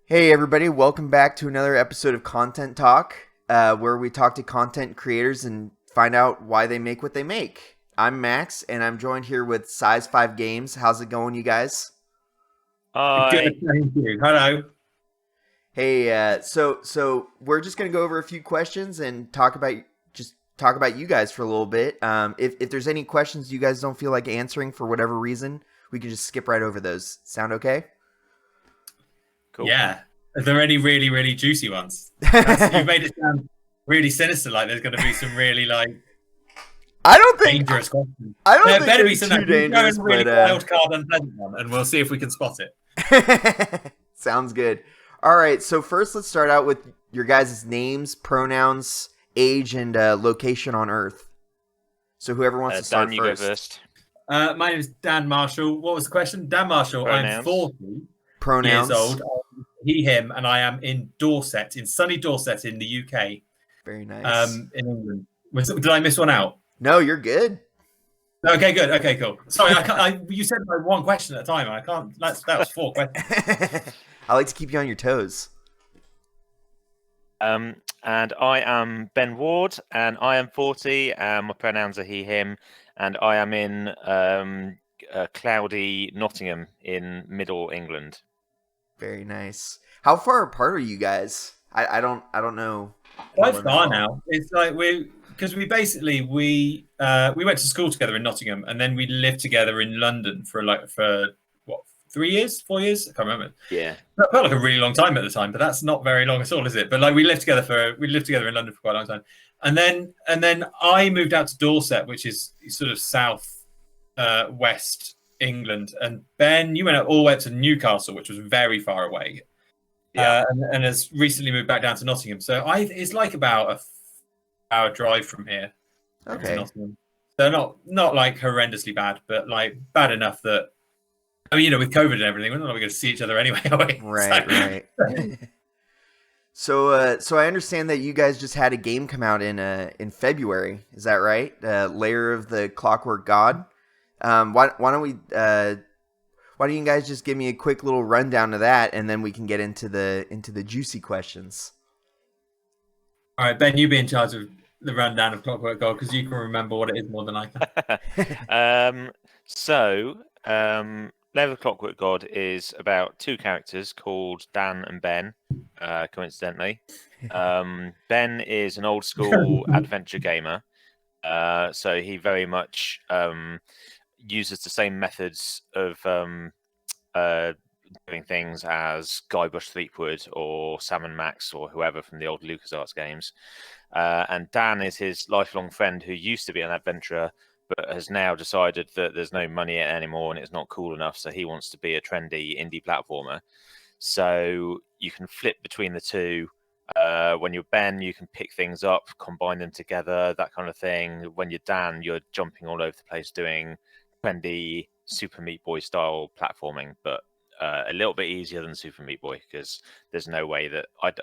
Hey everybody, welcome back to another episode of Content Talk, where we talk to content creators and find out why they make what they make. I'm Max, and I'm joined here with Size 5 Games. How's it going, you guys? Good, Hi. thank you. Hello. Hey, so we're just gonna go over a few questions and talk about you guys for a little bit. If there's any questions you guys don't feel like answering for whatever reason, we can just skip right over those. Sound okay? Cool. Yeah. Are there any really, really juicy ones? You've made it sound really sinister, like there's going to be some really I don't think dangerous questions. I don't There think better be they're some too that can go dangerous, in really but wild card unpleasant one, and we'll see if we can spot it. sounds good. All right, so first let's start out with your guys' names, pronouns, age, and location on Earth. So whoever wants to start Dan, you go first. first. My name is Dan Marshall. What was the question? Dan Marshall. I'm Pronouns. 40 years Pronouns. old. He, him, and I am in Dorset, in sunny Dorset in the UK, Very nice. in England. Did I miss one out? No, you're good. Okay, good. Okay, cool. Sorry, you said like one question at a time. I can't. That was four questions. I like to keep you on your toes. And I am Ben Ward, and I am 40, and my pronouns are he, him, and I am in cloudy Nottingham in Middle England. Very nice. How far apart are you guys? I don't know. Quite far now. It's like because we basically we went to school together in Nottingham, and then we lived together in London for what 3 years, 4 years? I can't remember. Yeah. That felt like a really long time at the time, but that's not very long at all, is it? But like we lived together in London for quite a long time, and then I moved out to Dorset, which is sort of south west England, and Ben, you went all the way up to Newcastle, which was very far away. Yeah. And has recently moved back down to Nottingham. So it's like about a hour drive from here. Okay. To Nottingham. So not like horrendously bad, but like bad enough that with COVID and everything, we're not going to see each other anyway, are we? Right. So I understand that you guys just had a game come out in February. Is that right? Lair of the Clockwork God. Why don't you guys just give me a quick little rundown of that, and then we can get into the juicy questions. All right, Ben, you be in charge of the rundown of Clockwork God because you can remember what it is more than I can. Lair of the Clockwork God is about two characters called Dan and Ben, coincidentally. Ben is an old school adventure gamer, so he very much uses the same methods of doing things as Guybrush Threepwood or Sam and Max or whoever from the old LucasArts games. And Dan is his lifelong friend who used to be an adventurer, but has now decided that there's no money in it anymore and it's not cool enough, so he wants to be a trendy indie platformer. So you can flip between the two. When you're Ben, you can pick things up, combine them together, that kind of thing. When you're Dan, you're jumping all over the place doing trendy Super Meat Boy style platforming, but a little bit easier than Super Meat Boy because there's no way that I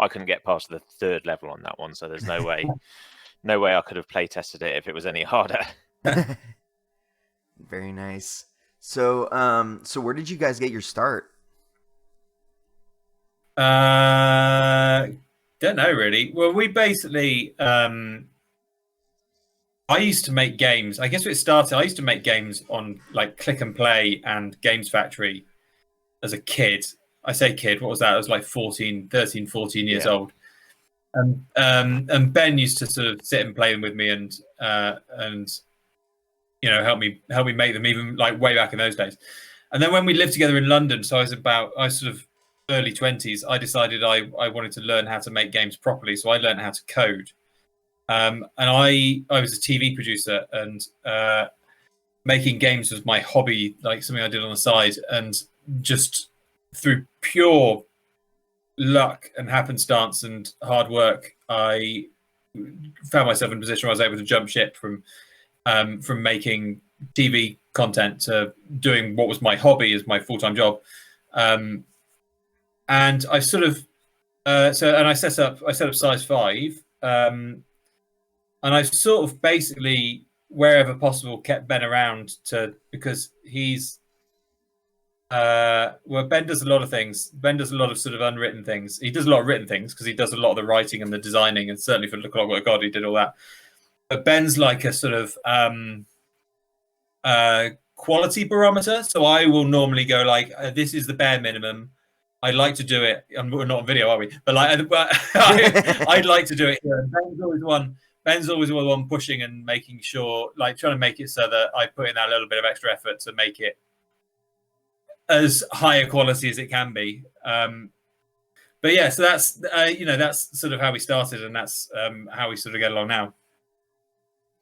couldn't get past the third level on that one, so there's no way I could have play tested it if it was any harder. Very nice. So where did you guys get your start? Don't know really. Well, we basically I used to make games. I guess it started. I used to make games on like Click and Play and Games Factory as a kid. I say kid, what was that? I was like 13, 14 years old. And Ben used to sort of sit and play them with me and help me make them, even like way back in those days. And then when we lived together in London, so I was sort of early 20s, I decided I wanted to learn how to make games properly. So I learned how to code. And I was a TV producer, and making games was my hobby, like something I did on the side. And just through pure luck and happenstance and hard work, I found myself in a position where I was able to jump ship from making TV content to doing what was my hobby as my full-time job. And I sort of I set up Size 5. And I've sort of basically, wherever possible, kept Ben around because he's Well, Ben does a lot of things. Ben does a lot of sort of unwritten things. He does a lot of written things because he does a lot of the writing and the designing, and certainly for the Clockwork God, he did all that. But Ben's like a sort of quality barometer. So I will normally go like, this is the bare minimum. I'd like to do it. We're not on video, are we? But like, I'd like to do it here. And Ben's always one. Ben's always the one pushing and making sure, like, trying to make it so that I put in that little bit of extra effort to make it as high a quality as it can be. But yeah, so that's that's sort of how we started, and that's how we sort of get along now.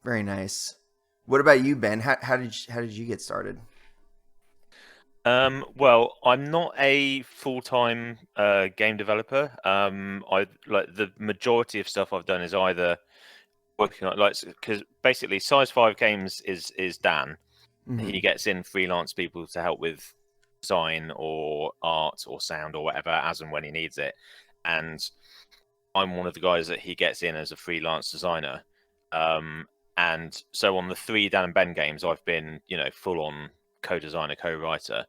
Very nice. What about you, Ben? How did you get started? Well, I'm not a full-time game developer. I like the majority of stuff I've done is either working on because basically Size 5 Games is Dan. Mm-hmm. He gets in freelance people to help with design or art or sound or whatever as and when he needs it, and I'm one of the guys that he gets in as a freelance designer. And so on the 3 Dan and Ben games, I've been full on co-designer, co-writer,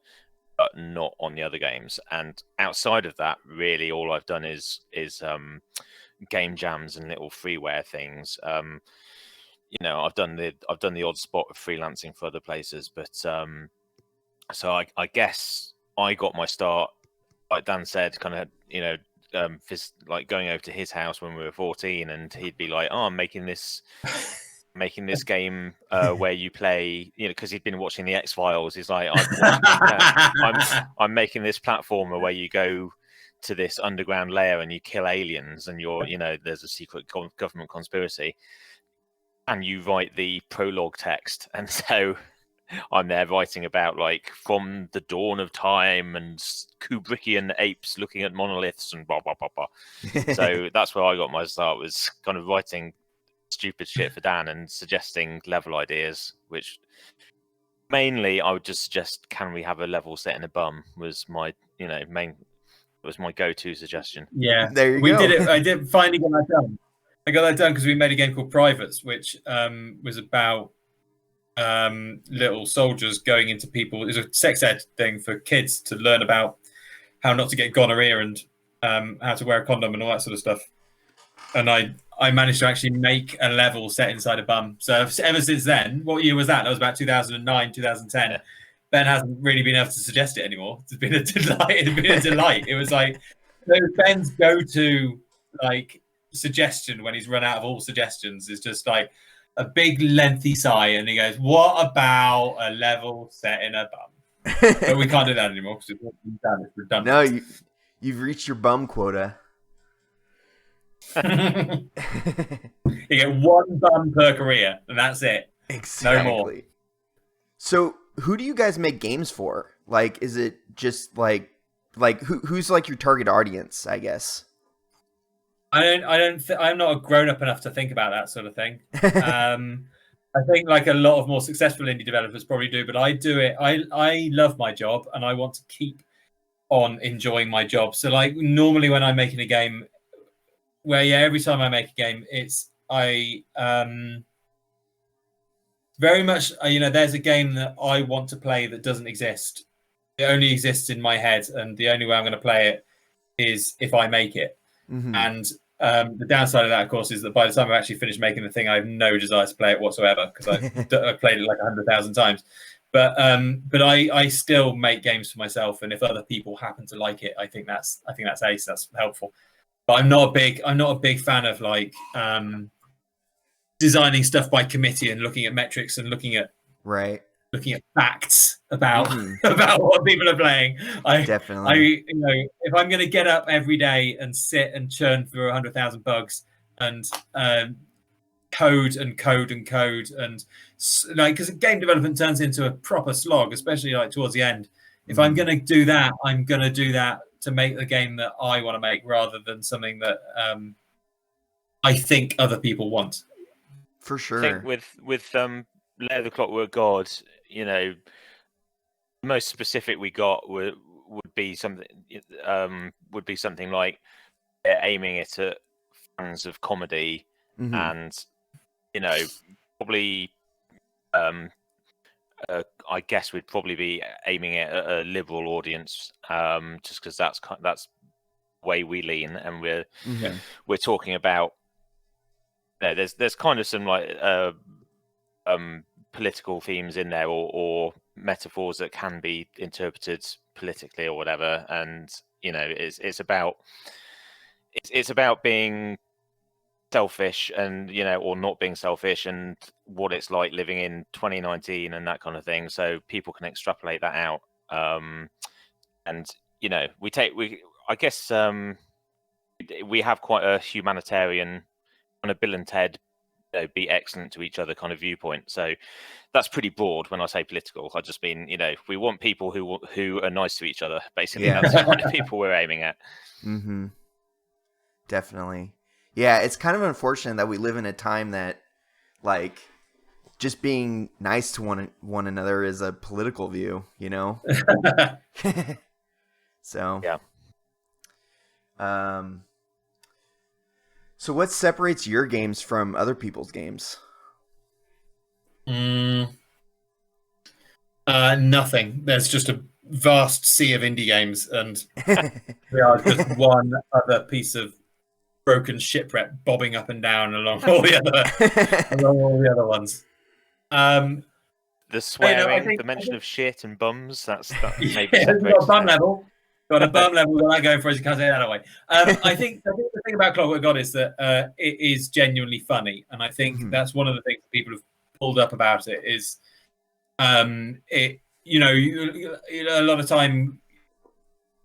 but not on the other games. And outside of that, really, all I've done is game jams and little freeware things. I've done the odd spot of freelancing for other places, but so I guess I got my start, like Dan said, kind of like going over to his house when we were 14, and he'd be like, "Oh, I'm making this game where you play," because he'd been watching the X-Files. He's like, I'm making this platformer where you go to this underground lair and you kill aliens, and there's a secret government conspiracy, and you write the prologue text. And so I'm there writing about like from the dawn of time and Kubrickian apes looking at monoliths and blah blah blah blah. So that's where I got my start, was kind of writing stupid shit for Dan and suggesting level ideas, which mainly I would just suggest, can we have a level set in a bum, was my my go-to suggestion. Yeah, there you we go. did it. I did finally get that done. I got that done because we made a game called Privates, which was about little soldiers going into people. It was a sex ed thing for kids to learn about how not to get gonorrhea and how to wear a condom and all that sort of stuff. And I managed to actually make a level set inside a bum. So ever since then, what year was that? That was about 2009, 2010. Yeah. Ben hasn't really been able to suggest it anymore. It's been a delight. It was like Ben's go-to like suggestion when he's run out of all suggestions is just like a big lengthy sigh, and he goes, "What about a level set in a bum?" But we can't do that anymore because it's redundant. No, you've reached your bum quota. You get one bum per career, and that's it. Exactly. No more. So, who do you guys make games for? Like, is it just like who's like your target audience, I guess? I'm not a grown up enough to think about that sort of thing. I think like a lot of more successful indie developers probably do, but I do it. I love my job, and I want to keep on enjoying my job. So like normally when I'm making a game, every time I make a game, very much, there's a game that I want to play that doesn't exist. It only exists in my head, and the only way I'm going to play it is if I make it. Mm-hmm. And the downside of that, of course, is that by the time I've actually finished making the thing, I have no desire to play it whatsoever because I've played it like 100,000 times. But I still make games for myself, and if other people happen to like it, I think that's ace. That's helpful. But I'm not a big fan of like designing stuff by committee and looking at metrics and looking at facts about about what people are playing. Definitely. If I'm going to get up every day and sit and churn through 100,000 bugs and code and like, because game development turns into a proper slog, especially like towards the end. If I'm going to do that, I'm going to do that to make the game that I want to make, rather than something that I think other people want. For sure. I think with Lair the Clockwork God, the most specific we got would be something like aiming it at fans of comedy, and probably I guess we'd probably be aiming at a liberal audience, just because that's the way we lean, and we're talking about. There's kind of some like political themes in there, or metaphors that can be interpreted politically or whatever, and it's about being selfish and or not being selfish, and what it's like living in 2019 and that kind of thing, so people can extrapolate that out. And I guess we have quite a humanitarian kind of Bill and Ted be excellent to each other kind of viewpoint, so that's pretty broad. When I say political, I just mean we want people who are nice to each other, basically. That's the kind of people we're aiming at. Definitely. Yeah, it's kind of unfortunate that we live in a time that, like, just being nice to one another is a political view, So yeah. So what separates your games from other people's games? Nothing. There's just a vast sea of indie games, and we are just one other piece of broken shipwreck bobbing up and down along all the other ones. The swearing, the mention of shit and bums, that's maybe got a bum level. Got a bum level that I go for as you can't say that away. I think the thing about Clockwork God is that it is genuinely funny, and I think that's one of the things that people have pulled up about it is a lot of time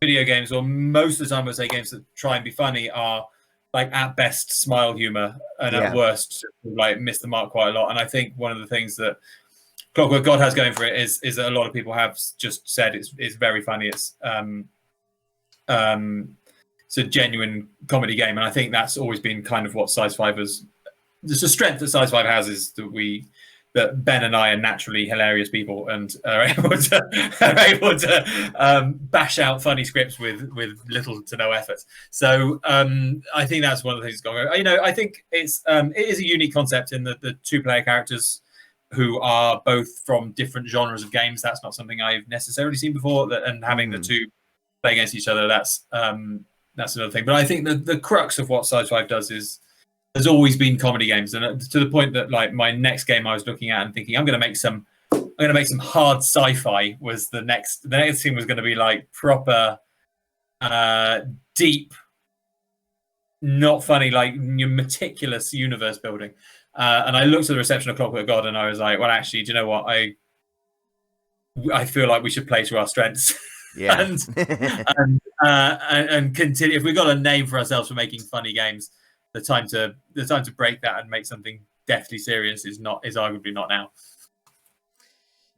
video games, or most of the time I say games that try and be funny, are like at best smile humor, and at worst like miss the mark quite a lot. And I think one of the things that Clockwork God has going for it is that a lot of people have just said it's very funny. It's a genuine comedy game, and I think that's always been kind of what Size 5 has. There's a strength that Size 5 has, is that Ben and I are naturally hilarious people and are able to bash out funny scripts with little to no effort. So I think that's one of the things going on. I think it is a unique concept in the two-player characters who are both from different genres of games. That's not something I've necessarily seen before. And having the two play against each other, that's another thing. But I think the crux of what Size 5 does is there's always been comedy games, and to the point that like my next game I was looking at and thinking I'm going to make some hard sci-fi was the next thing was going to be like proper deep, not funny, like meticulous universe building. And I looked at the reception of Clockwork God and I was like, well, actually, do you know what? I feel like we should play to our strengths. Yeah. and continue. If we've got a name for ourselves for making funny games, the time to break that and make something deathly serious is arguably not now.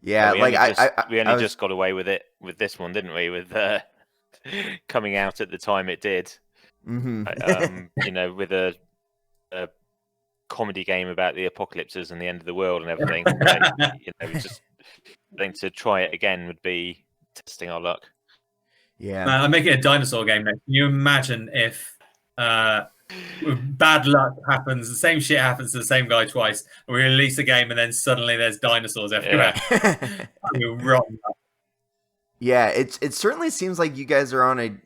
Yeah, we only just got away with it with this one, didn't we? With coming out at the time it did. With a comedy game about the apocalypses and the end of the world and everything. Just I think to try it again would be testing our luck. Yeah, I'm making a dinosaur game next. Can you imagine if bad luck happens, the same shit happens to the same guy twice, and we release a game and then suddenly there's dinosaurs everywhere? Yeah, it certainly seems like you guys are on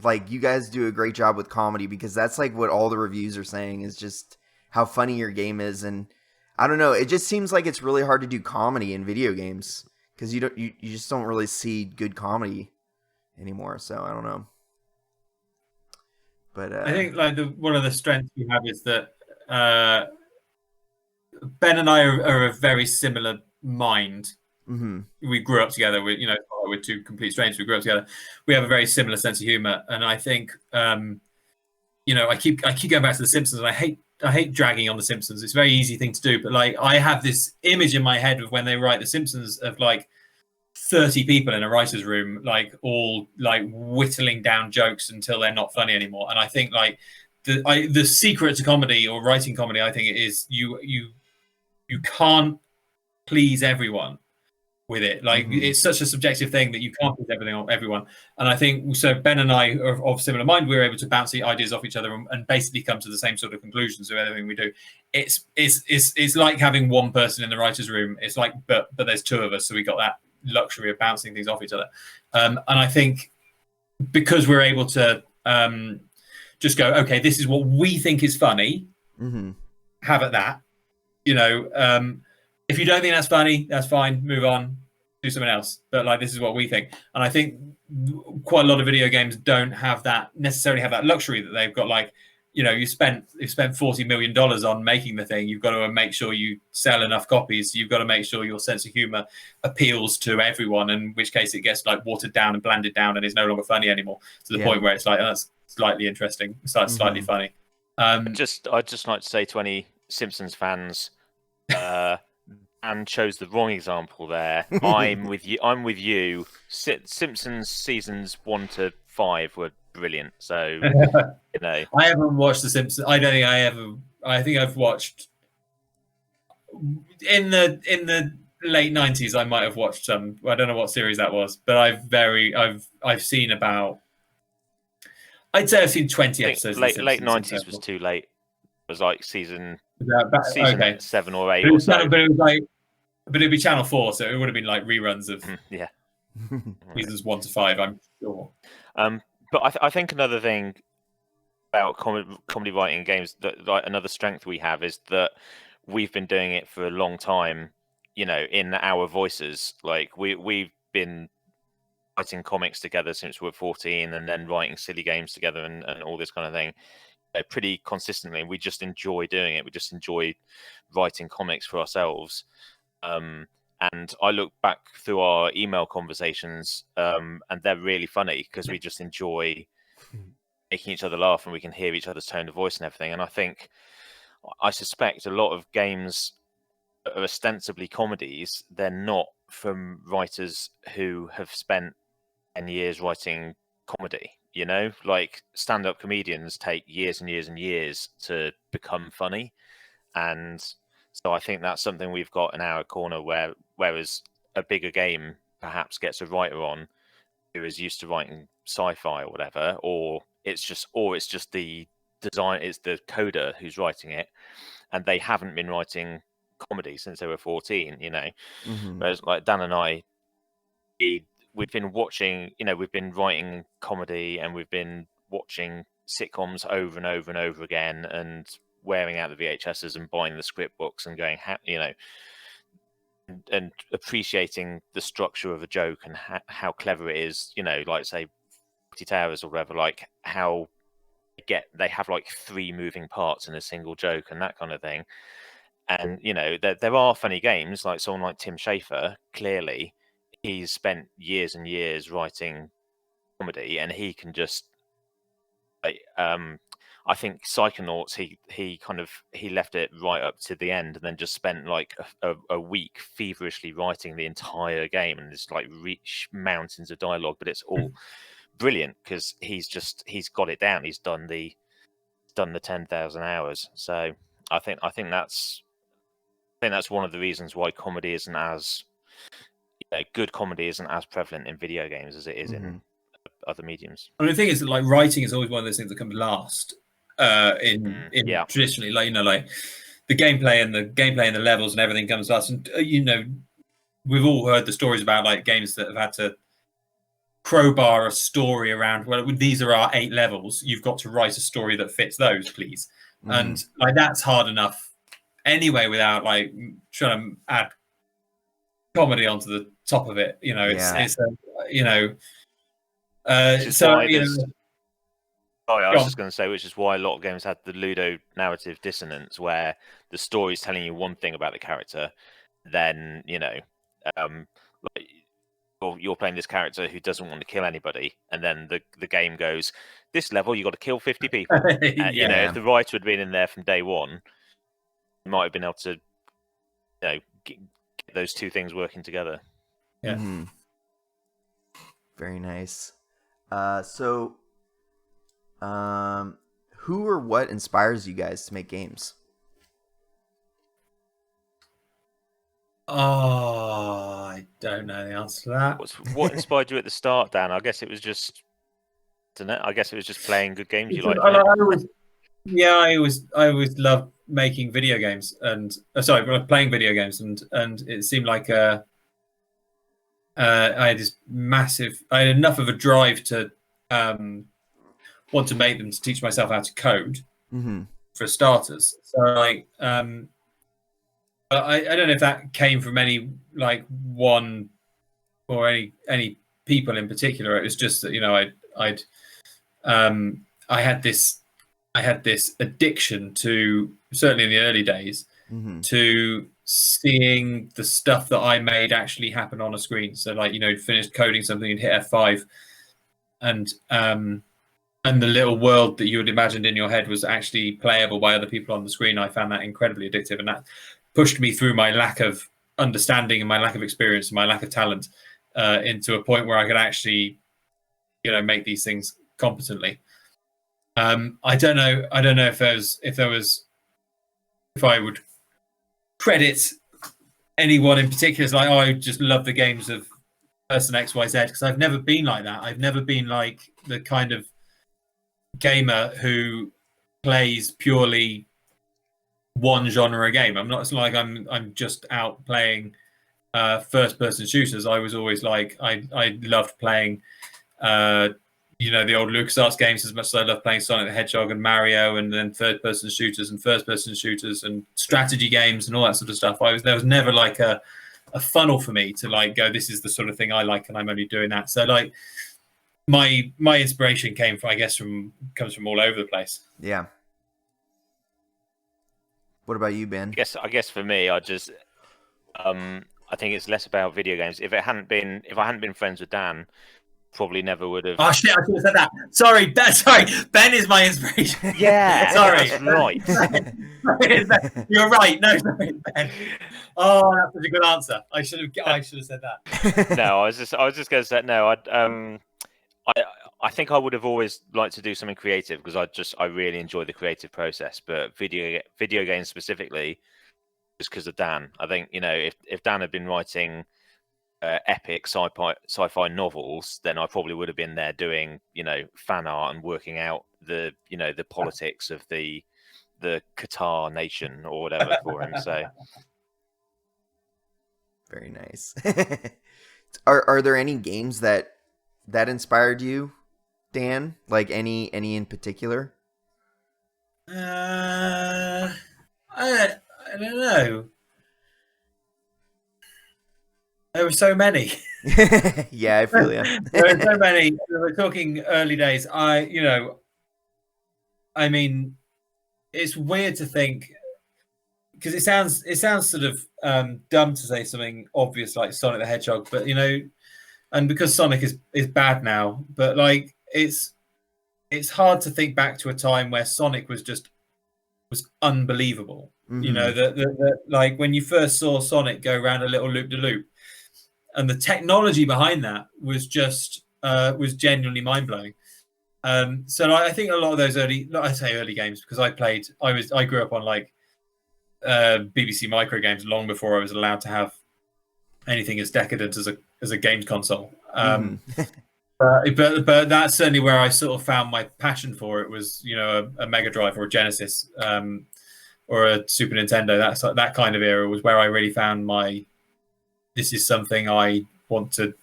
like you guys do a great job with comedy, because that's like what all the reviews are saying is just how funny your game is. And I don't know, it just seems like it's really hard to do comedy in video games because you just don't really see good comedy anymore. So I don't know. But I think like one of the strengths we have is that Ben and I are a very similar mind. We grew up together. We're two complete strangers. We grew up together. We have a very similar sense of humor, and I think I keep going back to The Simpsons, and I hate dragging on The Simpsons. It's a very easy thing to do, but like I have this image in my head of when they write The Simpsons of like 30 people in a writer's room, like all like whittling down jokes until they're not funny anymore. And I think like the secret to comedy or writing comedy, I think it is you can't please everyone. with it. Like it's such a subjective thing that you can't put everything on everyone. And I think so. Ben and I are of similar mind. We're able to bounce the ideas off each other and basically come to the same sort of conclusions with everything we do. It's like having one person in the writers' room. It's like, but there's two of us, so we got that luxury of bouncing things off each other. And I think because we're able to just go, okay, this is what we think is funny. Have at that. You know, if you don't think that's funny, that's fine. Move on, do something else. But like, this is what we think. And I think quite a lot of video games don't have that necessarily have that luxury that they've got. Like, you know, you spent $40 million on making the thing. You've got to make sure you sell enough copies. You've got to make sure your sense of humor appeals to everyone. In which case, it gets like watered down and blanded down, and is no longer funny anymore. To the point where it's like, oh, that's slightly interesting. It's like slightly funny. I'd just like to say to any Simpsons fans, and chose the wrong example there. I'm with you. Simpsons seasons 1 to 5 were brilliant. So you know, I haven't watched The Simpsons. I don't think I ever. I think I've watched in the late 90s. I might have watched some. I don't know what series that was, but I've seen about. I'd say I've seen 20 episodes. Late 90s was too late. It was like season okay. 7 or 8 or so. But it'd be Channel 4, so it would have been like reruns of seasons 1 to 5, I'm sure. But I think another thing about comedy writing in games, that like another strength we have is that we've been doing it for a long time, you know, in our voices. Like we've been writing comics together since we were 14, and then writing silly games together and all this kind of thing. Pretty consistently. We just enjoy doing it. We just enjoy writing comics for ourselves. And I look back through our email conversations, and they're really funny because we just enjoy making each other laugh, and we can hear each other's tone of voice and everything. And I suspect a lot of games that are ostensibly comedies, they're not from writers who have spent 10 years writing comedy. You know, like stand-up comedians take years and years and years to become funny. And so I think that's something we've got in our corner, whereas a bigger game perhaps gets a writer on who is used to writing sci-fi or whatever, or it's just the design, it's the coder who's writing it, and they haven't been writing comedy since they were 14, you know. Whereas like Dan and I, we've been watching, you know, we've been writing comedy and we've been watching sitcoms over and over and over again, and wearing out the VHSs and buying the script books and going, you know, and appreciating the structure of a joke and how clever it is, you know, like say 40 Towers or whatever, like how they have like 3 moving parts in a single joke and that kind of thing. And, you know, there are funny games, like someone like Tim Schafer, clearly he's spent years and years writing comedy, and he can just like I think Psychonauts, he left it right up to the end and then just spent like a week feverishly writing the entire game, and it's like reach mountains of dialogue, but it's all brilliant because he's got it down. He's done the 10,000 hours. So I think that's one of the reasons why comedy isn't as good comedy isn't as prevalent in video games as it is in other mediums. And the thing is that like writing is always one of those things that comes last traditionally, like, you know, like the gameplay and the levels and everything comes last. And you know, we've all heard the stories about like games that have had to crowbar a story around, well, these are our 8 levels, you've got to write a story that fits those, please. And like that's hard enough anyway without like trying to add comedy onto the top of it, you know. It's you know, so you know, I was just going to say, which is why a lot of games had the Ludo narrative dissonance, where the story's telling you one thing about the character, then, you know, like you're playing this character who doesn't want to kill anybody, and then the game goes, this level you got to kill 50 people. You know, if the writer had been in there from day one, you might have been able to, you know, get those two things working together. Yeah. Very nice. So who or what inspires you guys to make games? Oh, I don't know the answer to that. What inspired you at the start, Dan? I guess it was just, don't know, I guess it was just playing good games you Because liked, wasn't it? I always loved making video games and playing video games, and it seemed like I had I had enough of a drive to want to make them to teach myself how to code Mm-hmm. for starters. So I don't know if that came from any like one or any people in particular. It was just that I had this addiction to, certainly in the early days, Mm-hmm. to seeing the stuff that I made actually happen on a screen. So like, finished coding something and hit F5, and the little world that you had imagined in your head was actually playable by other people on the screen. I found that incredibly addictive, and that pushed me through my lack of understanding and my lack of experience and my lack of talent into a point where I could actually, make these things competently. I don't know if I would credit anyone in particular as like, oh, I just love the games of person XYZ, because I've never been like that. I've never been like the kind of gamer who plays purely one genre game. I'm not, it's like I'm just out playing first person shooters. I was always like, I loved playing the old LucasArts games as much as I love playing Sonic the Hedgehog and Mario, and then third person shooters and first person shooters and strategy games and all that sort of stuff. There was never like a funnel for me to like go, this is the sort of thing I like and I'm only doing that. So like my inspiration comes from all over the place. Yeah. What about you, Ben? I guess for me, I think it's less about video games. If I hadn't been friends with Dan, probably never would have. Oh shit! I should have said that. Sorry, Ben is my inspiration. Yeah, sorry. that's right. You're right. No, sorry, Ben. Oh, that's such a good answer. I should have said that. No, I was just going to say no. I think I would have always liked to do something creative, because I really enjoy the creative process. But video games specifically, just because of Dan. I think if Dan had been writing epic sci-fi novels, then I probably would have been there doing fan art and working out the politics of the Qatar nation or whatever for him. So very nice. Are there any games that inspired you, Dan? Like any in particular? I don't know. There were so many. Yeah, I feel you. There were so many. We're talking early days. I mean, it's weird to think, because it sounds sort of dumb to say something obvious like Sonic the Hedgehog, but and because Sonic is bad now, but like it's hard to think back to a time where Sonic was unbelievable. Mm-hmm. Like when you first saw Sonic go around a little loop de loop, and the technology behind that was was genuinely mind blowing. So I think a lot of those early games, because I grew up on like BBC Micro games long before I was allowed to have anything as decadent as a games console. Mm-hmm. But that's certainly where I sort of found my passion for it, was a Mega Drive or a Genesis or a Super Nintendo. That kind of era was where I really found this is something I want to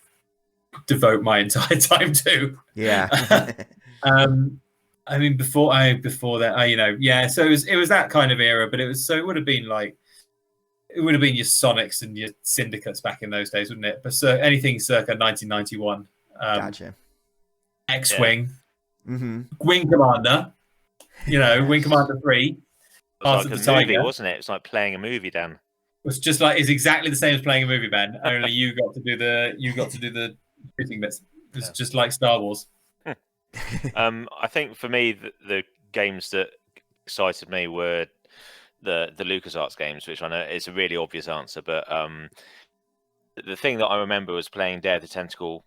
devote my entire time to. Yeah. I mean, before that, so it was that kind of era, but it would have been your Sonics and your Syndicates back in those days, wouldn't it? But anything circa 1991. Gotcha. X-Wing, Mm-hmm. Wing Commander, Wing Commander 3. it was like a movie, wasn't it? It's like playing a movie, Dan. It's exactly the same as playing a movie, Ben. Only you got to do the shooting bits. It's just like Star Wars. I think for me, the games that excited me were the LucasArts games, which I know is a really obvious answer, but the thing that I remember was playing Day of the Tentacle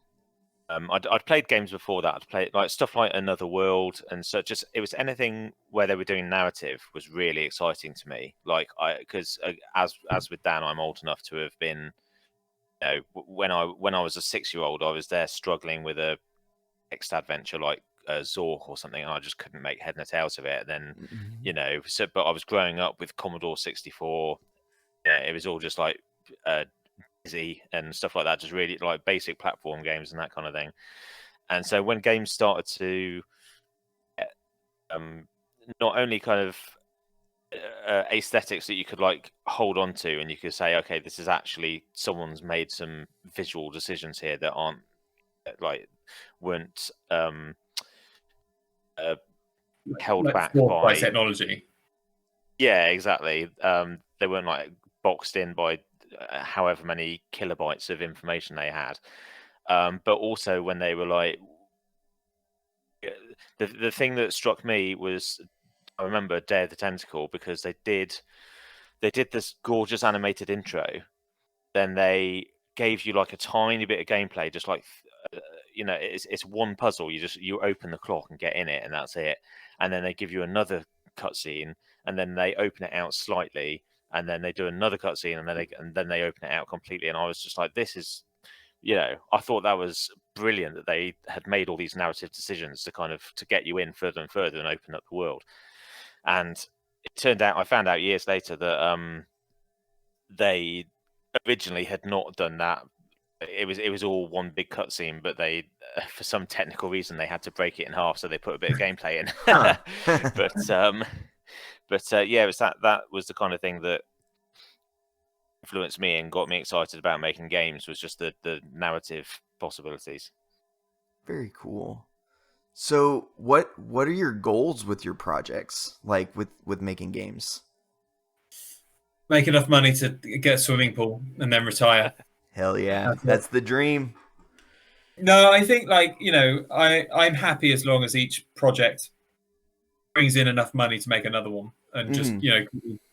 I'd played games before that. I'd played like stuff like Another World, and so just it was anything where they were doing narrative was really exciting to me. Like because as with Dan, I'm old enough to have been, when I was a 6-year-old, I was there struggling with a text adventure like Zork or something, and I just couldn't make head nor tails of it. And then, so but I was growing up with Commodore 64. Yeah, it was all just like Dizzy and stuff like that, just really like basic platform games and that kind of thing. And so when games started to not only kind of aesthetics that you could like hold on to, and you could say, okay, this is actually someone's made some visual decisions here that aren't like weren't held back by technology. Yeah, exactly. They weren't like boxed in by however many kilobytes of information they had. But also when they were like, the thing that struck me was, I remember Day of the Tentacle, because they did this gorgeous animated intro. Then they gave you like a tiny bit of gameplay, just like it's one puzzle. You open the clock and get in it, and that's it. And then they give you another cutscene, and then they open it out slightly, and then they do another cutscene, and then they open it out completely. And I was just like, this is, I thought that was brilliant that they had made all these narrative decisions to get you in further and further and open up the world. And it turned out, I found out years later that they originally had not done that. It was all one big cutscene, but they, for some technical reason, they had to break it in half, so they put a bit of gameplay in. but yeah, it was that was the kind of thing that influenced me and got me excited about making games, was just the narrative possibilities. Very cool. So what are your goals with your projects, like with making games? Make enough money to get a swimming pool and then retire. Hell yeah, that's the dream. No, I think I'm happy as long as each project brings in enough money to make another one, and just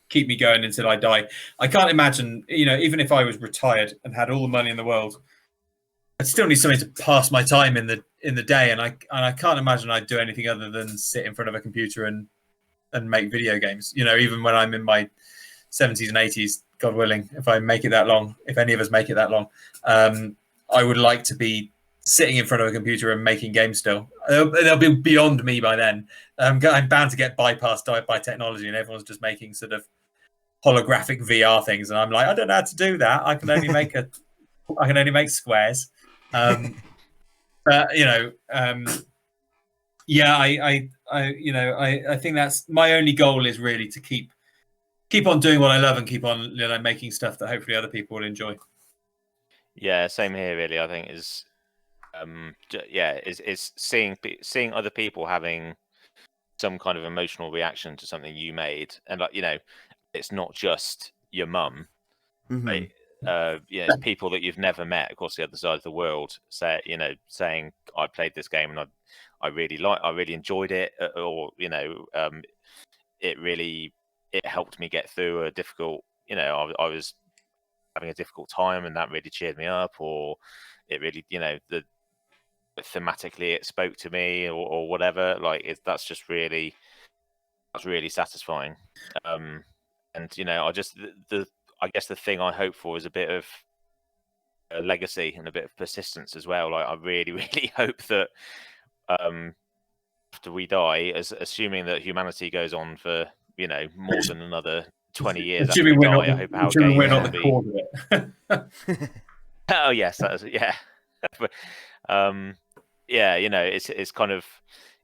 keep me going until I die. I can't imagine, even if I was retired and had all the money in the world, I'd still need something to pass my time in the day, and I can't imagine I'd do anything other than sit in front of a computer and make video games. Even when I'm in my 70s and 80s, God willing, if I make it that long, if any of us make it that long, I would like to be sitting in front of a computer and making games still. They'll be beyond me by then. I'm bound to get bypassed by technology, and everyone's just making sort of holographic VR things, and I'm like, I don't know how to do that. I can only make squares. But yeah, I think that's my only goal, is really to keep on doing what I love and keep on making stuff that hopefully other people will enjoy. Yeah, same here. Really, I think is seeing other people having some kind of emotional reaction to something you made, and it's not just your mum, right? It's people that you've never met across the other side of the world, saying I played this game and I really enjoyed it, or it helped me get through a difficult, I was having a difficult time, and that really cheered me up, or it really, thematically it spoke to me, or whatever. That's really satisfying. And I guess the thing I hope for is a bit of a legacy and a bit of persistence as well. Like, I really, really hope that after we die, assuming that humanity goes on for more than another 20 years after we die, I hope our games we're not the will cause of it. Oh yes, yeah. But, it's kind of,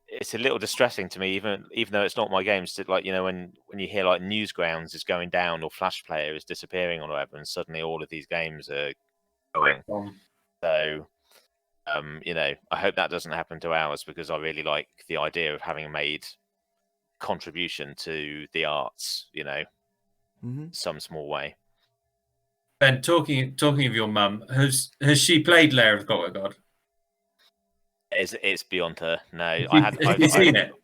it's a little distressing to me, even though it's not my games. To when you hear like Newsgrounds is going down, or Flash Player is disappearing, or whatever, and suddenly all of these games are going. So, I hope that doesn't happen to ours, because I really like the idea of having made contribution to the arts, some small way. Ben, talking of your mum, has she played Lair of Clockwork God? It's beyond her. No, Have you seen it?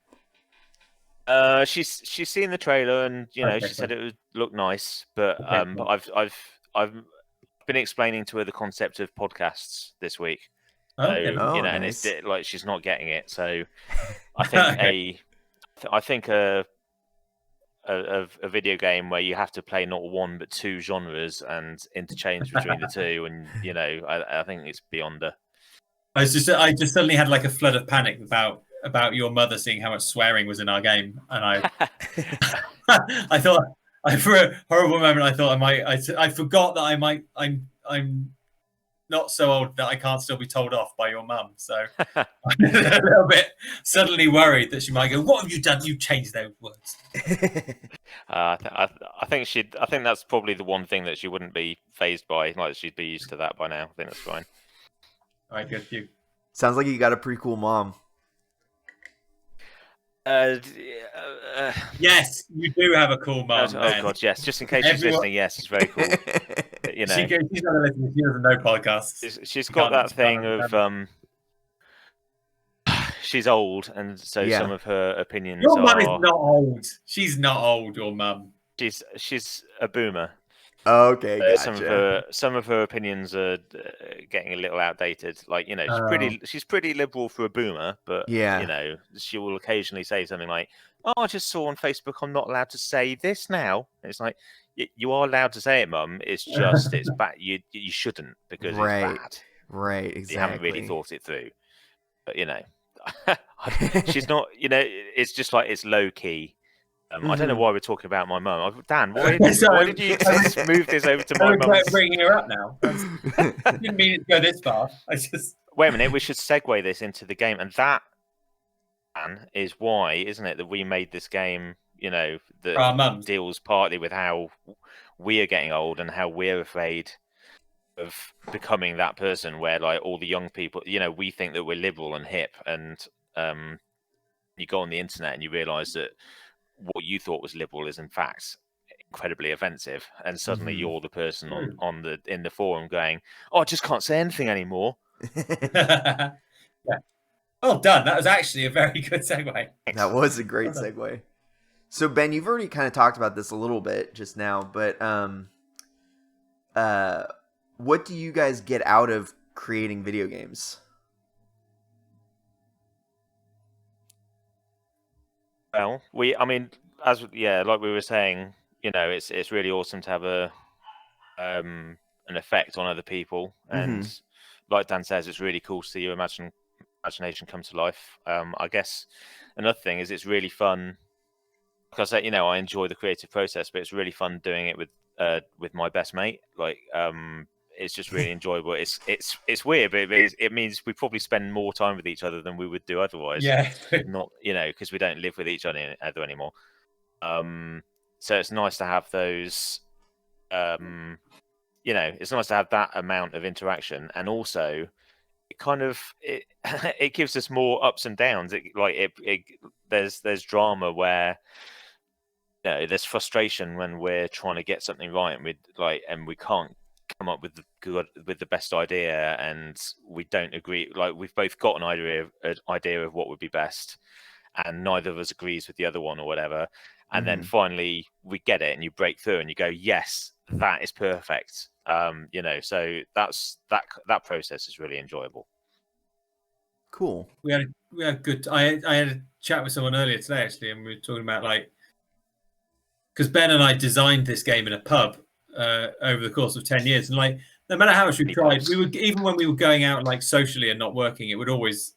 She's seen the trailer, and she said it would look nice, but but I've been explaining to her the concept of podcasts this week. Oh, So, okay. Oh, and nice. it's like she's not getting it. So I think Okay. I think a video game where you have to play not one but two genres and interchange between the two, and I think it's beyond a. I just suddenly had like a flood of panic about your mother seeing how much swearing was in our game, and I thought for a horrible moment I thought I forgot that I'm not so old that I can't still be told off by your mum. So I'm a little bit suddenly worried that she might go, "What have you done? You changed those words." I think that's probably the one thing that she wouldn't be phased by. Like she'd be used to that by now. I think that's fine. All right, good. You. Sounds like you got a pretty cool mom. Yes, you do have a cool mum. Oh God, yes. Just in case she's listening, yes, it's very cool. But, she's not listening. She doesn't know podcasts. She's got that thing of she's old, and so some of her opinions Your mum is not old. She's not old. Your mum. She's a boomer. Okay, gotcha. Some of her opinions are getting a little outdated. Like she's pretty liberal for a boomer, but she will occasionally say something like, "Oh, I just saw on Facebook I'm not allowed to say this now." And it's like you are allowed to say it, Mum. It's just it's bad. You shouldn't because it's bad. Right, exactly. You haven't really thought it through. But she's not. It's just like it's low key. I don't know why we're talking about my mum. Dan, why did you just move this over to my mum? I'm bringing her up now. I didn't mean it to go this far. Wait a minute. We should segue this into the game, and that, Dan, is why, isn't it, that we made this game? That deals partly with how we are getting old and how we're afraid of becoming that person where, like, all the young people, we think that we're liberal and hip, and you go on the internet and you realise that what you thought was liberal is in fact incredibly offensive, and suddenly you're the person in the forum going, "Oh, I just can't say anything anymore." Yeah. Well done. That was actually a very good segue. That was a great segue. So Ben, you've already kind of talked about this a little bit just now, but what do you guys get out of creating video games? Well, like we were saying, it's really awesome to have an effect on other people, and like Dan says, it's really cool to see your imagination come to life. I guess another thing is it's really fun because I enjoy the creative process, but it's really fun doing it with my best mate. Like, it's just really enjoyable. It's weird, but it means we probably spend more time with each other than we would do otherwise. Yeah. Not because we don't live with each other anymore. So it's nice to have those. It's nice to have that amount of interaction, and also it kind of it gives us more ups and downs. There's drama where there's frustration when we're trying to get something right, and we can't come up with the best idea, and we don't agree. Like, we've both got an idea of what would be best, and neither of us agrees with the other one or whatever. And then finally we get it, and you break through, and you go, "Yes, that is perfect." So that process is really enjoyable. Cool. We had good. I had a chat with someone earlier today actually, and we were talking about because Ben and I designed this game in a pub over the course of 10 years, and no matter how much we tried, even when we were going out socially and not working, it would always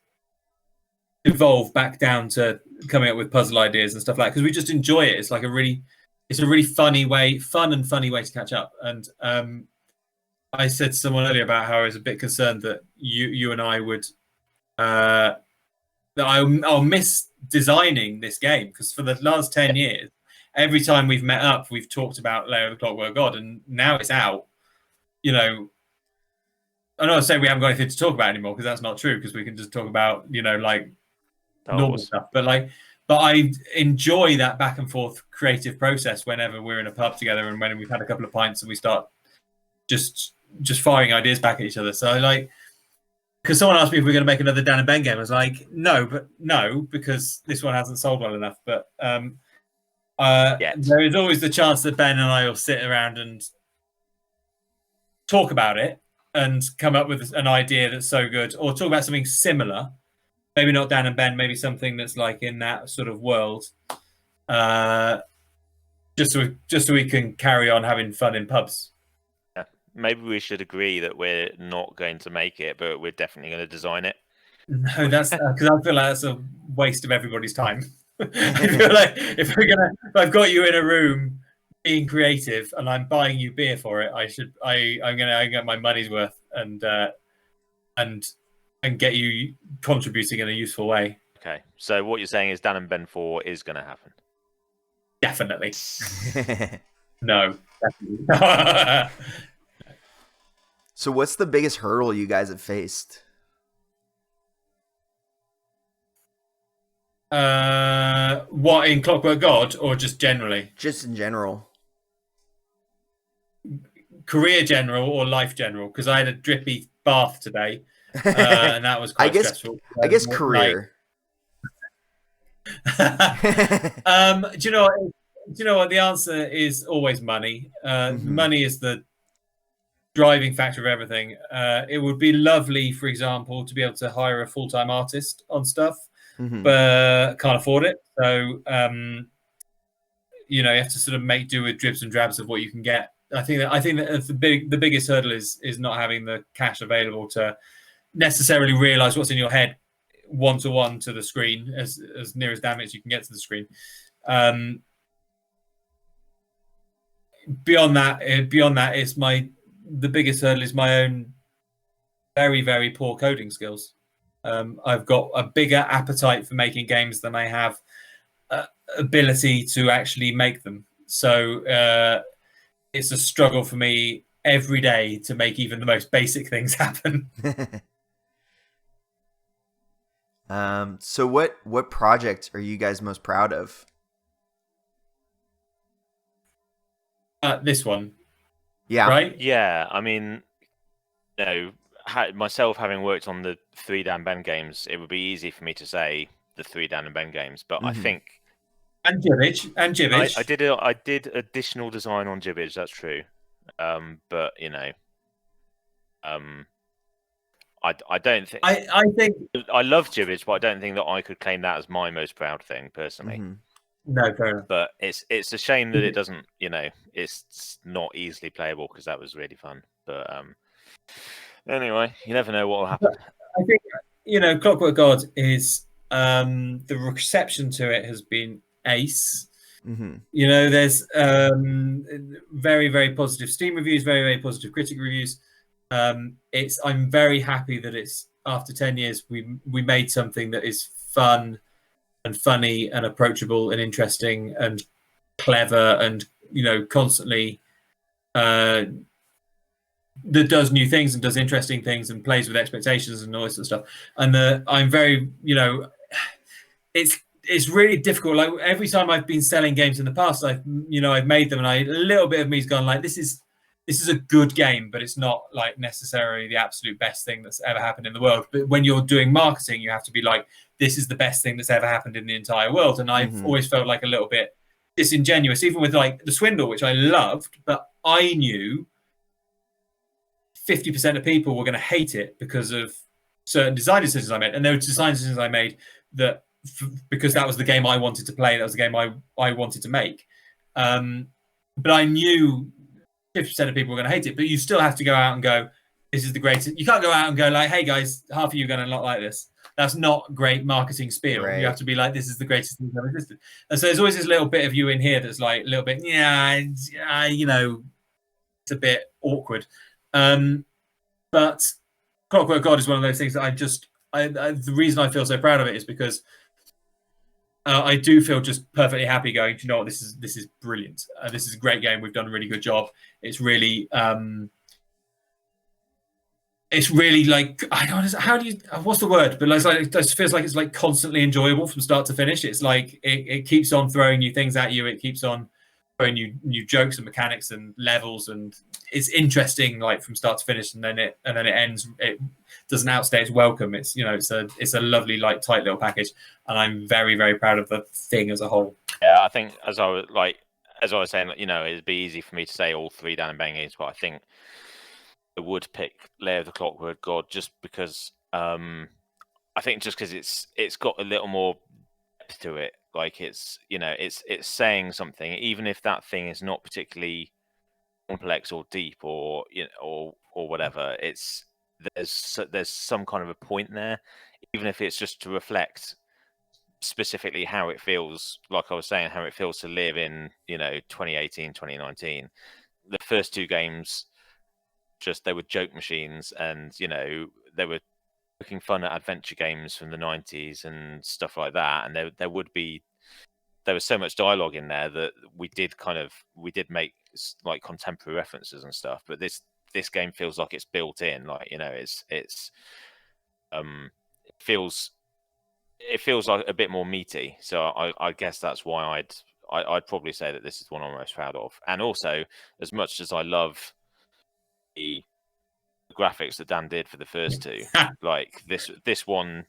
evolve back down to coming up with puzzle ideas and stuff like that, because we just enjoy it. It's a really fun and funny way to catch up. And I said to someone earlier about how I was a bit concerned that you and I would that I'll miss designing this game, because for the last 10 years, every time we've met up, we've talked about Lair of the Clockwork God, and now it's out. I'm not saying we haven't got anything to talk about anymore, because that's not true, because we can just talk about normal stuff. But I enjoy that back and forth creative process whenever we're in a pub together, and when we've had a couple of pints and we start just firing ideas back at each other. So because someone asked me if we're going to make another Dan and Ben game, I was like, no, because this one hasn't sold well enough. But there is always the chance that Ben and I will sit around and talk about it, and come up with an idea that's so good, or talk about something similar. Maybe not Dan and Ben, maybe something that's like in that sort of world. Just so we can carry on having fun in pubs. Yeah. Maybe we should agree that we're not going to make it, but we're definitely going to design it. No, that's because I feel like that's a waste of everybody's time. I feel like if I've got you in a room being creative and I'm buying you beer for it, I'm gonna get my money's worth and get you contributing in a useful way. Okay, so what you're saying is Dan and Ben 4 is going to happen. Definitely. No. Definitely. So what's the biggest hurdle you guys have faced? What, in Clockwork God or just generally? Just in general. Career general or life general? Because I had a drippy bath today, and that was quite stressful. I guess career. Do you know what? Do you know what? The answer is always money. Money is the driving factor of everything. It would be lovely, for example, to be able to hire a full-time artist on stuff, but can't afford it. So, you have to sort of make do with dribs and drabs of what you can get. I think that the biggest hurdle is not having the cash available to necessarily realize what's in your head one-to-one to the screen, as near as damn as you can get to the screen. Beyond that, it's the biggest hurdle is my own very, very poor coding skills. I've got a bigger appetite for making games than I have ability to actually make them. So it's a struggle for me every day to make even the most basic things happen. So what project are you guys most proud of? This one. Yeah. Right? Yeah, I mean, myself having worked on the 3 Dan Ben games, it would be easy for me to say the 3 Dan and Ben games, but I think... And Jibbage. I did additional design on Jibbage, that's true. But, I don't think... I think... I love Jibbage, but I don't think that I could claim that as my most proud thing, personally. No, fair enough. But it's a shame that it doesn't, it's not easily playable, because that was really fun. But anyway, you never know what will happen. I think, Clockwork God is, the reception to it has been ace. There's very, very positive Steam reviews, very, very positive critic reviews. I'm very happy that it's, after 10 years, we made something that is fun and funny and approachable and interesting and clever and constantly that does new things and does interesting things and plays with expectations and all this sort of stuff. And I'm very, it's really difficult. Like, every time I've been selling games in the past, I've made them, and a little bit of me's gone like, this is a good game, but it's not like necessarily the absolute best thing that's ever happened in the world. But when you're doing marketing, you have to be like, this is the best thing that's ever happened in the entire world. And I've always felt like a little bit disingenuous, even with like The Swindle, which I loved, but I knew 50% of people were going to hate it because of certain design decisions I made. And there were design decisions I made that because that was the game I wanted to play, that was the game I wanted to make. But I knew 50% of people were going to hate it, but you still have to go out and go, this is the greatest. You can't go out and go like, hey guys, half of you are going to not like this. That's not great marketing spiel. Right. You have to be like, this is the greatest thing that ever existed. And so there's always this little bit of you in here that's like a little bit, it's a bit awkward. But Clockwork God is one of those things that the reason I feel so proud of it is because I do feel just perfectly happy going, do you know what, this is brilliant. This is a great game. We've done a really good job. It's really like, I don't know, how do you, what's the word? But it just feels like it's like constantly enjoyable from start to finish. It's like it keeps on throwing new things at you. It keeps on throwing new jokes and mechanics and levels, and it's interesting like from start to finish. And then it ends. It doesn't outstay its welcome. It's it's a lovely like tight little package, and I'm very, very proud of the thing as a whole. Yeah, I think as I was saying, it'd be easy for me to say all 3 Dan and Ben games, but I think I would pick Lair of the Clockwork God just because I think just because it's got a little more depth to it. Like it's it's saying something, even if that thing is not particularly complex or deep or or whatever. There's some kind of a point there, even if it's just to reflect specifically how it feels. Like I was saying, how it feels to live in 2018, 2019. The first two games, just they were joke machines, and they were looking fun at adventure games from the 90s and stuff like that. And there was so much dialogue in there that we did make like contemporary references and stuff. But this game feels like it's built in, like it feels like a bit more meaty. So I guess that's why I'd probably say that this is the one I'm most proud of. And also, as much as I love the graphics that Dan did for the first two, like this one,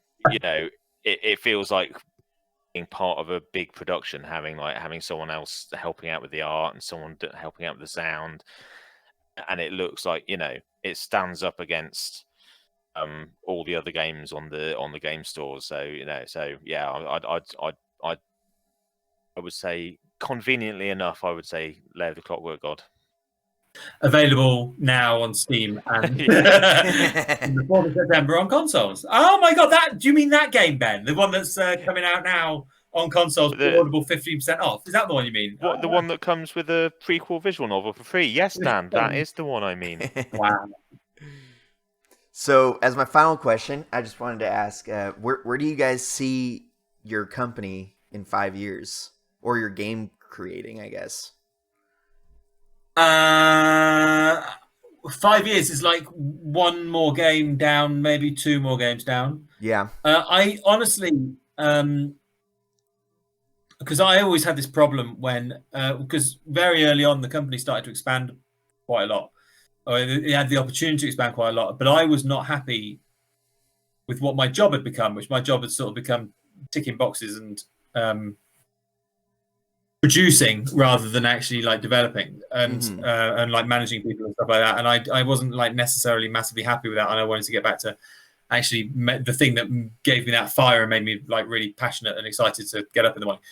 it feels like being part of a big production, having someone else helping out with the art and someone helping out with the sound, and it looks like it stands up against all the other games on the game stores. So yeah, I would say, conveniently enough, I would say Lair of the Clockwork God. Available now on Steam and the 4th of September on consoles. Oh my god, do you mean that game, Ben? The one that's coming out now on consoles, audible 15% off? Is that the one you mean? What, the one that comes with a prequel visual novel for free? Yes, Dan, that is the one I mean. Wow. So, as my final question, I just wanted to ask, where do you guys see your company in 5 years? Or your game creating, I guess? 5 years is like one more game down, maybe 2 more games down. Yeah. I honestly, because I always had this problem because very early on the company started to expand quite a lot. Or it had the opportunity to expand quite a lot, but I was not happy with what my job had become, which my job had sort of become ticking boxes and producing rather than actually like developing and like managing people and stuff like that. And I wasn't like necessarily massively happy with that, and I wanted to get back to actually the thing that gave me that fire and made me like really passionate and excited to get up in the morning.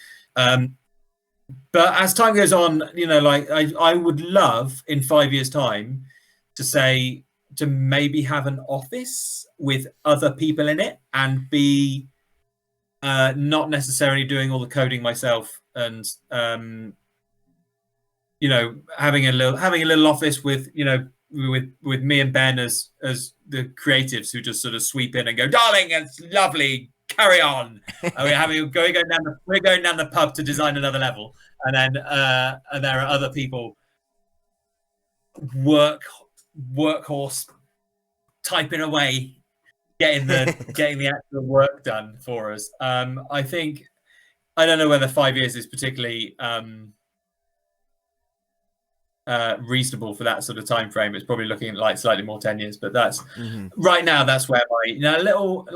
But as time goes on, like I would love in 5 years' time to maybe have an office with other people in it and be not necessarily doing all the coding myself, and having a little office with with me and Ben as the creatives who just sort of sweep in and go, darling, it's lovely, carry on. We're going down the pub to design another level, and then and there are other people workhorse typing away, getting the actual work done for us. I think, I don't know whether 5 years is particularly reasonable for that sort of time frame. It's probably looking at like slightly more 10 years, but that's right now. That's where my a little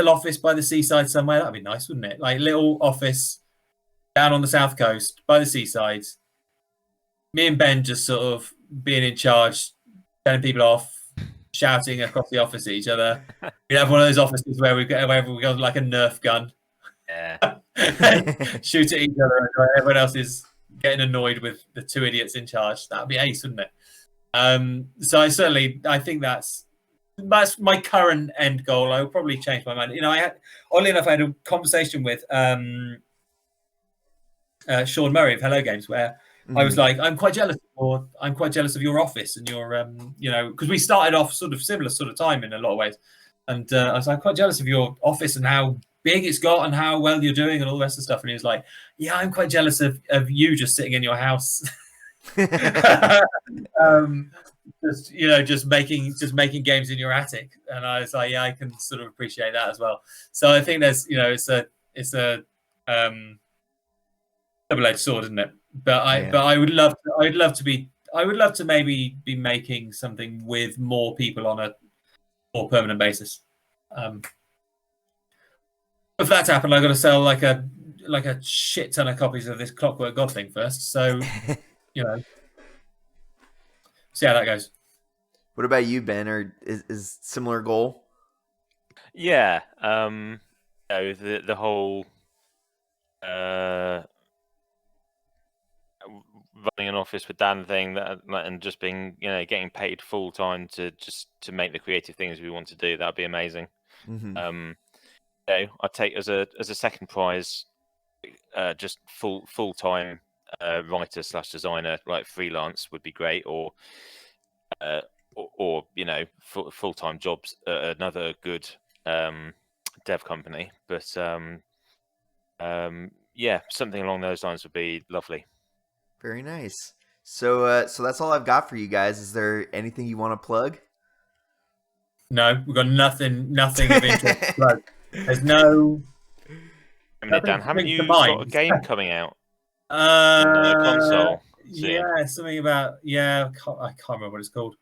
office by the seaside somewhere. That'd be nice, wouldn't it? Like a little office down on the south coast by the seaside. Me and Ben just sort of being in charge, telling people off, shouting across the office at each other. We have one of those offices where we got like a Nerf gun. Yeah. Shoot at each other, and everyone else is getting annoyed with the 2 idiots in charge. That'd be ace, wouldn't it? So I think that's my current end goal. I will probably change my mind. Oddly enough, I had a conversation with Sean Murray of Hello Games where I was like, I'm quite jealous of your office and your because we started off sort of similar sort of time in a lot of ways, and I was like, quite jealous of your office and how big it's got and how well you're doing and all the rest of the stuff. And he was like, yeah, I'm quite jealous of you just sitting in your house. Just making games in your attic. And I was like, yeah, I can sort of appreciate that as well. So I think there's it's a double-edged sword, isn't it? But I would love to maybe be making something with more people on a more permanent basis. If that's happened, I've got to sell like a shit ton of copies of this Clockwork God thing first. So, see how that goes. What about you, Ben? Or is similar goal? Yeah. The whole uh, running an office with Dan thing and just being getting paid full time to make the creative things we want to do. That'd be amazing. Mm-hmm. I'd take as a second prize just full time writer / designer, like freelance would be great, or full time jobs at another good dev company. But yeah, something along those lines would be lovely. Very nice. So that's all I've got for you guys. Is there anything you want to plug? No, we've got nothing of interest to plug. There's no. I mean, Dan, Nothing haven't springs to you got a mind. game coming out on the console soon? Yeah, something about I can't remember what it's called.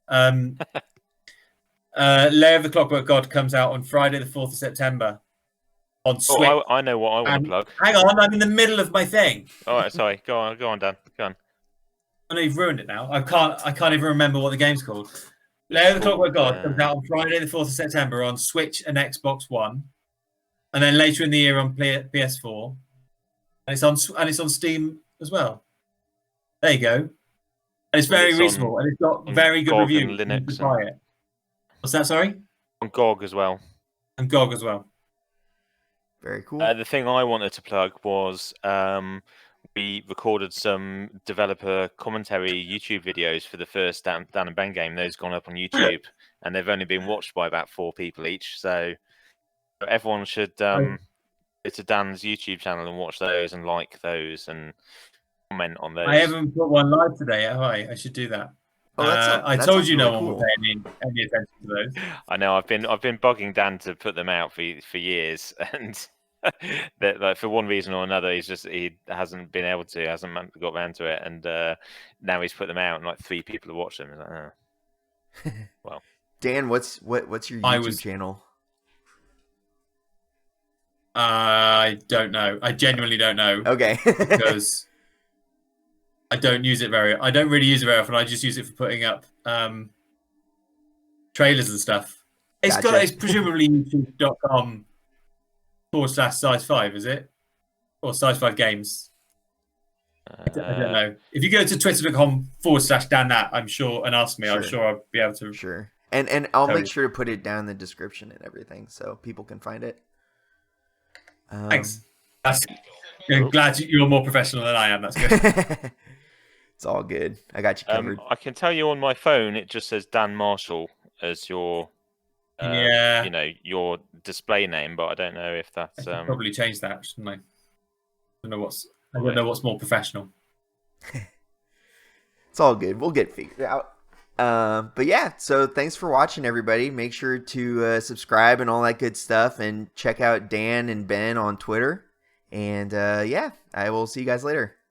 Lair of the Clockwork God comes out on Friday, the 4th of September on Switch. Oh, I know what I want to plug. Hang on, I'm in the middle of my thing. All right, sorry. Go on, Dan. Go on. I know you've ruined it now. I can't even remember what the game's called. Lair of the Clockwork God comes out on Friday, the 4th of September on Switch and Xbox One, and then later in the year on PS4, and it's on Steam as well. There you go. And it's very reasonable, and it's got very good GOG reviews. and Linux to buy it. What's that? Sorry. On GOG as well. And GOG as well. Very cool. The thing I wanted to plug was we recorded some developer commentary YouTube videos for the first Dan and Ben game. Those gone up on YouTube, and they've only been watched by about 4 people each. So everyone should go to Dan's YouTube channel and watch those and like those and comment on those. I haven't put one live today, have I? I should do that. Oh, I told you no one would pay any attention to those. I know. I've been bugging Dan to put them out for years, and that, like, for one reason or another, he hasn't been able to, hasn't got around to it, and now he's put them out, and like 3 people have watched them. It's like, oh. Well, Dan, what's your YouTube channel? I don't know. I genuinely don't know. Okay. Because I don't really use it very often. I just use it for putting up trailers and stuff. It's presumably youtube.com/size5, is it? Or size5 games. I don't know. If you go to twitter.com/DanNat, I'm sure, and ask me, sure. I'm sure I'll be able to. Sure. And I'll make sure to put it down in the description and everything so people can find it. Thanks. I'm glad you're more professional than I am. That's good. It's all good. I got you covered. I can tell you on my phone, it just says Dan Marshall as your your display name, but I don't know if that's I should probably change that, shouldn't I? I don't know what's more professional. It's all good. We'll get figured out. But yeah, so thanks for watching, everybody. Make sure to subscribe and all that good stuff, and check out Dan and Ben on Twitter. And yeah, I will see you guys later.